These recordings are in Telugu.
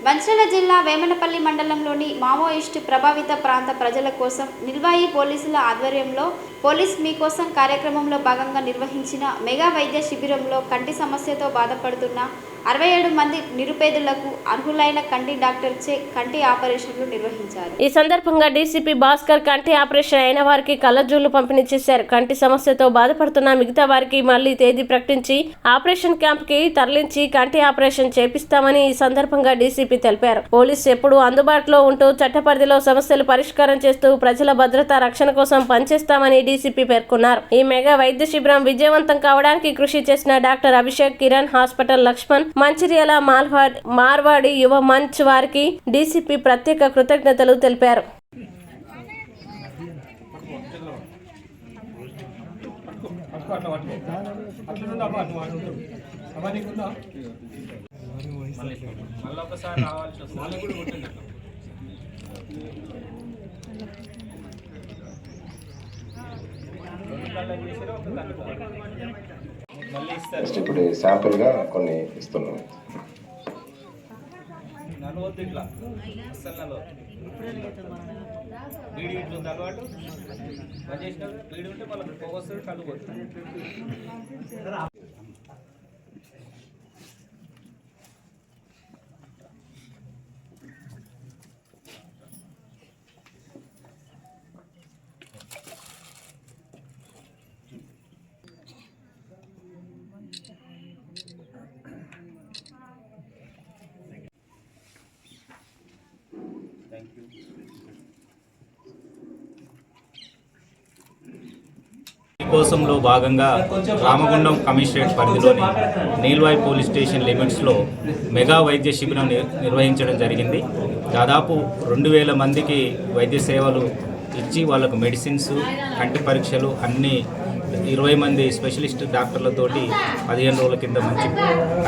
మంచిర్యాల జిల్లా వేమనపల్లి మండలంలోని మావోయిస్టు ప్రభావిత ప్రాంత ప్రజల కోసం నిల్వాయి పోలీసుల ఆధ్వర్యంలో పోలీస్ మీకోసం కార్యక్రమంలో భాగంగా నిర్వహించిన మెగా వైద్య శిబిరంలో కంటి సమస్యతో బాధపడుతున్న 67 మంది నిరుపేదలకు అర్హులైన కంటి డాక్టర్చే కంటి ఆపరేషన్లు నిర్వహించారు. ఈ సందర్భంగా డీసీపీ భాస్కర్ కంటి ఆపరేషన్ అయిన వారికి కళ్ళజోళ్లు పంపిణీ చేశారు. కంటి సమస్యతో బాధపడుతున్న మిగతా వారికి మళ్లీ తేదీ ప్రకటించి ఆపరేషన్ క్యాంప్ కి తరలించి కంటి ఆపరేషన్ చేపిస్తామని ఈ సందర్భంగా డీసీపీ తెలిపారు. పోలీసు ఎప్పుడూ అందుబాటులో ఉంటూ చట్టపరిధిలో సమస్యలు పరిష్కారం చేస్తూ ప్రజల భద్రత రక్షణ కోసం పనిచేస్తామని డీసీపీ పేర్కొన్నారు. ఈ మెగా వైద్య శిబిరం విజయవంతం కావడానికి కృషి చేసిన డాక్టర్ అభిషేక్, కిరణ్, హాస్పిటల్ లక్ష్మణ్, మంచిర్యాల మార్వాడి యువ మంచ్ వారికి డీసీపీ ప్రత్యేక కృతజ్ఞతలు తెలిపారు. ఇప్పుడు శాంపుల్గా కొన్ని ఇస్తున్నాం. కోసంలో భాగంగా రామగుండం కమిషనరేట్ పరిధిలోని నీల్వాయి పోలీస్ స్టేషన్ లిమిట్స్లో మెగా వైద్య శిబిరం నిర్వహించడం జరిగింది. దాదాపు 2000 మందికి వైద్య సేవలు ఇచ్చి వాళ్ళకు మెడిసిన్స్, కంటి పరీక్షలు అన్నీ 20 మంది స్పెషలిస్ట్ డాక్టర్లతోటి 15 రోజుల కింద మంచి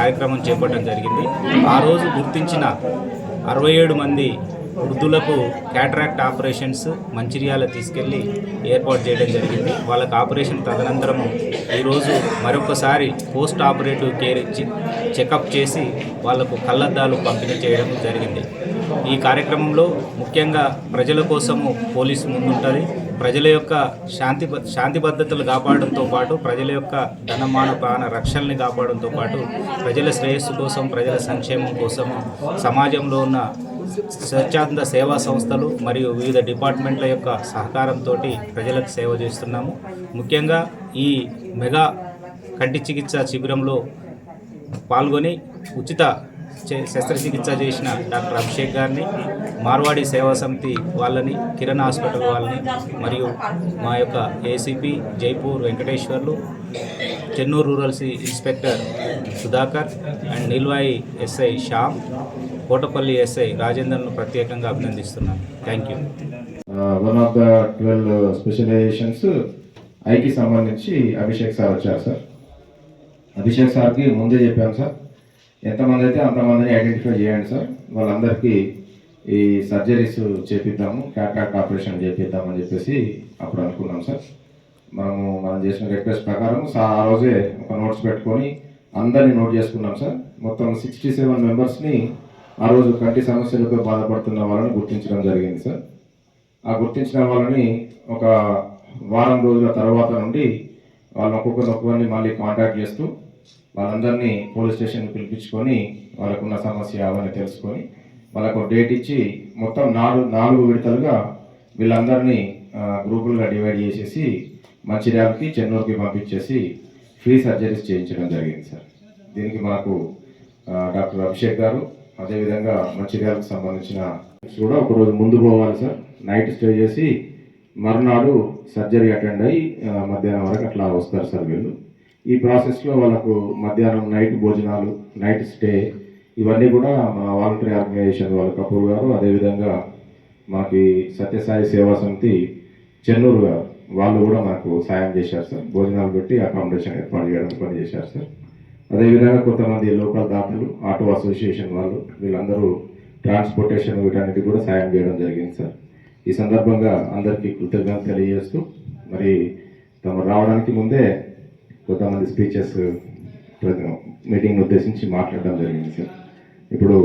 కార్యక్రమం చేపట్టడం జరిగింది. ఆ రోజు గుర్తించిన 67 మంది వృద్ధులకు క్యాటరాక్ట్ ఆపరేషన్స్ మంచిర్యాల తీసుకెళ్లి ఏర్పాటు చేయడం జరిగింది. వాళ్ళకు ఆపరేషన్ తదనంతరము ఈరోజు మరొకసారి పోస్ట్ ఆపరేటివ్ కేర్ ఇచ్చి చెకప్ చేసి వాళ్లకు కళ్ళద్దాలు పంపిణీ చేయడం జరిగింది. ఈ కార్యక్రమంలో ముఖ్యంగా ప్రజల కోసము పోలీసు ముందుంటుంది. ప్రజల యొక్క శాంతి భద్రతలు కాపాడడంతో పాటు ప్రజల యొక్క ధనమాన ప్రాణ రక్షణని కాపాడడంతో పాటు ప్రజల శ్రేయస్సు కోసం, ప్రజల సంక్షేమం కోసము సమాజంలో ఉన్న స్వచ్ఛంద సేవా సంస్థలు మరియు వివిధ డిపార్ట్మెంట్ల యొక్క సహకారంతో ప్రజలకు సేవ చేస్తున్నాము. ముఖ్యంగా ఈ మెగా కంటి చికిత్స శిబిరంలో పాల్గొని ఉచిత శస్త్రచికిత్స చేసిన డాక్టర్ అభిషేక్ గారిని, మార్వాడి సేవా సమితి వాళ్ళని, కిరణ్ హాస్పిటల్ వాళ్ళని మరియు మా యొక్క ACP Jaipur Venkateshwarlu, Chennur rural inspector Sudhakar and Nilwai SI Shyam, Kotapalli SI రాజేందర్ను ప్రత్యేకంగా అభినందిస్తున్నాను. Thank you. One of the 12 specialisations ఐకి సంబంధించి అభిషేక్ సార్ వచ్చారు సార్. అభిషేక్ సార్కి ముందే చెప్పాను సార్, ఎంతమంది అయితే అంతమందిని ఐడెంటిఫై చేయండి సార్, వాళ్ళందరికీ ఈ సర్జరీస్ చేపిద్దాము, క్యాటరాక్ట్ ఆపరేషన్ చేపిద్దామని చెప్పేసి అప్పుడు అనుకున్నాం సార్. మనం చేసిన రిక్వెస్ట్ ప్రకారం ఆ రోజే ఒక నోట్స్ పెట్టుకొని అందరినీ నోట్ చేసుకున్నాం సార్. మొత్తం 67 మెంబర్స్ని ఆ రోజు కంటి సమస్యలతో బాధపడుతున్న వాళ్ళని గుర్తించడం జరిగింది సార్. ఆ గుర్తించిన వాళ్ళని ఒక వారం రోజుల తర్వాత నుండి వాళ్ళని ఒక్కొక్కరిని మళ్ళీ కాంటాక్ట్ చేస్తూ వాళ్ళందరినీ పోలీస్ స్టేషన్కి పిలిపించుకొని వాళ్ళకున్న సమస్య అవన్నీ తెలుసుకొని వాళ్ళకు డేట్ ఇచ్చి మొత్తం 4 విడతలుగా వీళ్ళందరినీ గ్రూపులుగా డివైడ్ చేసేసి మంచిర్యాలకి, చెన్నూరుకి పంపించేసి ఫ్రీ సర్జరీస్ చేయించడం జరిగింది సార్. దీనికి మాకు డాక్టర్ అభిషేక్ గారు, అదేవిధంగా మంచిర్యాలకు సంబంధించిన కూడా ఒకరోజు ముందు పోవాలి సార్. నైట్ స్టే చేసి మరునాడు సర్జరీ అటెండ్ అయ్యి మధ్యాహ్నం వరకు అట్లా వస్తారు సార్ వీళ్ళు. ఈ ప్రాసెస్లో వాళ్ళకు మధ్యాహ్నం నైట్ భోజనాలు, నైట్ స్టే ఇవన్నీ కూడా మా వాలంటరీ ఆర్గనైజేషన్ వాళ్ళ కపూర్ గారు, అదేవిధంగా మాకు సత్యసాయి సేవా సమితి చెన్నూరు గారు వాళ్ళు కూడా మాకు సాయం చేశారు సార్. భోజనాలు పెట్టి అకామిడేషన్ ఏర్పాటు చేయడం పని చేశారు సార్. అదేవిధంగా కొంతమంది లోకల్ దాతలు, ఆటో అసోసియేషన్ వాళ్ళు వీళ్ళందరూ ట్రాన్స్పోర్టేషన్ వీటన్నిటి కూడా సాయం చేయడం జరిగింది సార్. ఈ సందర్భంగా అందరికీ కృతజ్ఞతలు తెలియజేస్తూ మరి తమ రావడానికి ముందే కొంతమంది స్పీచెస్ మీటింగ్ని ఉద్దేశించి మాట్లాడడం జరిగింది సార్. ఇప్పుడు